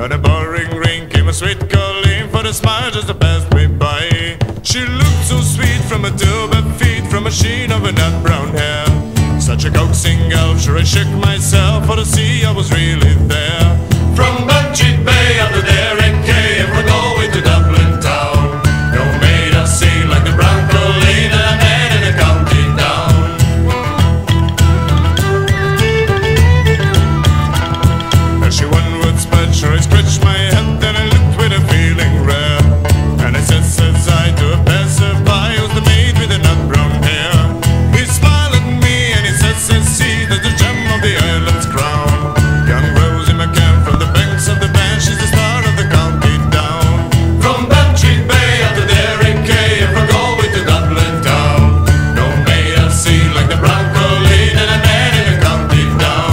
Down a boring ring came a sweet Colleen, for the smile just passed me by. She looked so sweet from her to her feet, from a sheen of her nut brown hair. Such a coaxing elf, sure I shook myself, for to see I was really there. From Bantry Bay up to Derrick Quay, and we're going to Dublin town. No maid I've seen like the brown Colleen that I met in a county down. As she onward sped, sure I scratched my head, then I looked with a feeling rare. And I says I to a passerby, who's the maid with the nut brown hair. He smiled at me and he says, see, that's the gem of the island's crown. Young Rosie McCann from the banks of the Bann, she's the star of the county down. From Bantry Bay up to Derrick Quay, and from Galway to Dublin town. No maid I've seen like the brown Colleen that I met in a county down.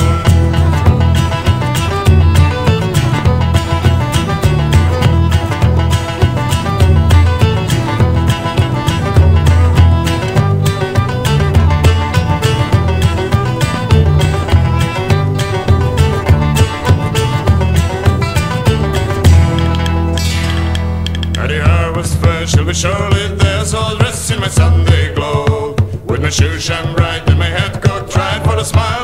She'll be surely there, so I'll dress in my Sunday glow, with my shoes shine bright and my head cocked right, for the smile